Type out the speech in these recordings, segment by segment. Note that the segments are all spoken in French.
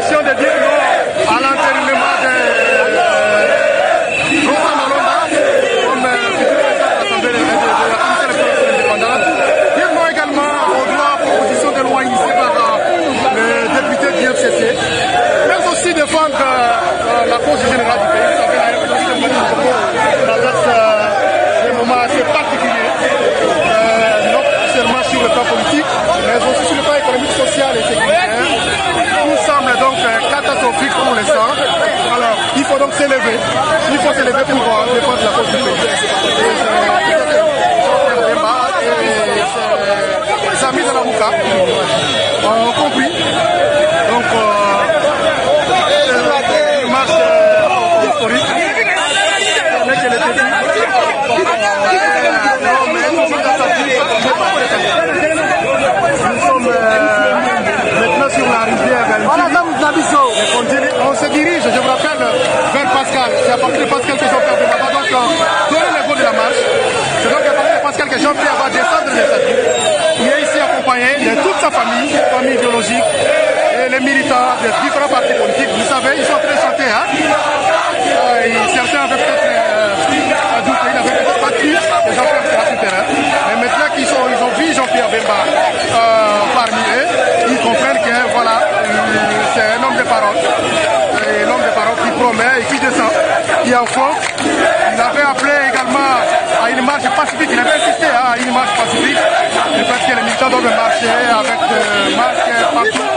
question de dire non à l'entérinement de Rosa Malonda comme futur président de l'Assemblée de la Commission électorale indépendante. Dire non également aux droits propositions de loi initiées par le député du FCC, mais aussi défendre la cause générale du pays. Vous savez, la République démocratique du Congo traverse des moments assez particuliers, non seulement sur le plan politique, mais aussi sur le plan économique, social et sécuritaire. Tout semble donc catastrophique pour l'instant. Alors, il faut donc s'élever. Il faut s'élever pour défendre la cause du pays. Les amis de la Mouka ont compris. Donc, une marche historique. Nous sommes maintenant sur la rivière. On se dirige, je vous rappelle, vers Pascal. C'est à partir de Pascal que Jean-Pierre va donc donner le goût de la marche. C'est donc à partir de Pascal que Jean-Pierre va descendre les statues. Il est ici accompagné de toute sa famille biologique et les militants des différents partis politiques. Vous savez, ils sont très chantés. Hein? Certains avaient peut-être douté, ils n'avaient peut-être pas cru que Jean-Pierre sera sur terrain. Mais maintenant qu'ils ont vu Jean-Pierre Bemba parmi eux, ils comprennent que voilà, c'est un homme de parole. Et l'homme de parole qui promet et qui descend, qui en fond. Il avait appelé également à une marche pacifique, il avait insisté à une marche pacifique. Je pense que les militants doivent marcher avec des masques partout.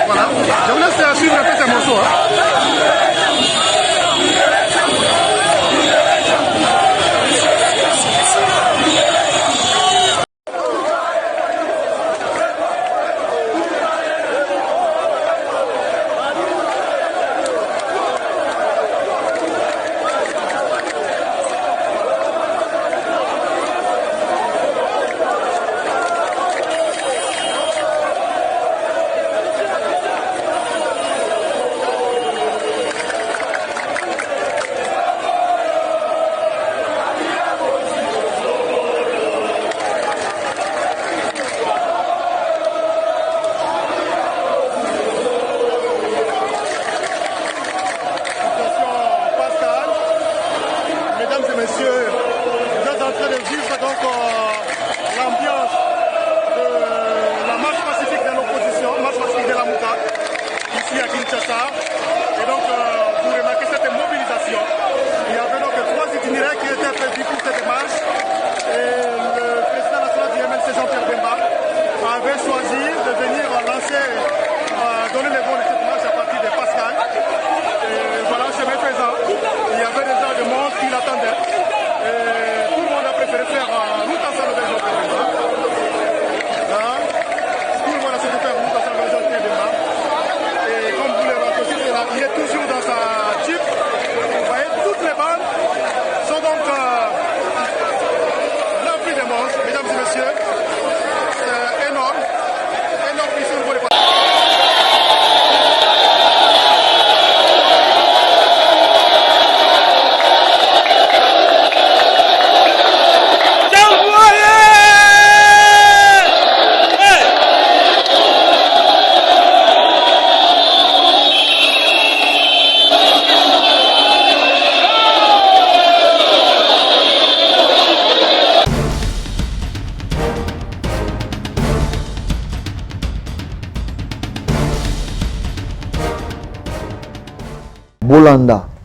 Voilà. Je vous laisse suivre un peu ces morceaux.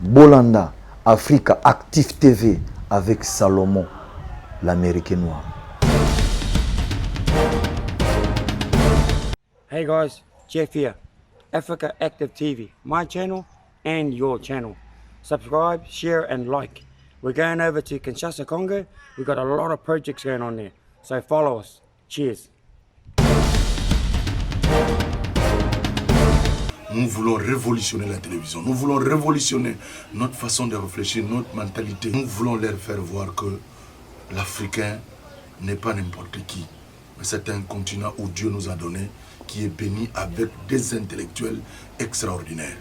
Bolanda, Africa Active TV avec Salomon, l'Américain noir. Hey guys, Jeff here, Africa Active TV, my channel and your channel. Subscribe, share and like. We're going over to Kinshasa, Congo. We've got a lot of projects going on there. So follow us. Cheers. Nous voulons révolutionner la télévision. Nous voulons révolutionner notre façon de réfléchir, notre mentalité. Nous voulons leur faire voir que l'Africain n'est pas n'importe qui. Mais c'est un continent où Dieu nous a donné, qui est béni avec des intellectuels extraordinaires.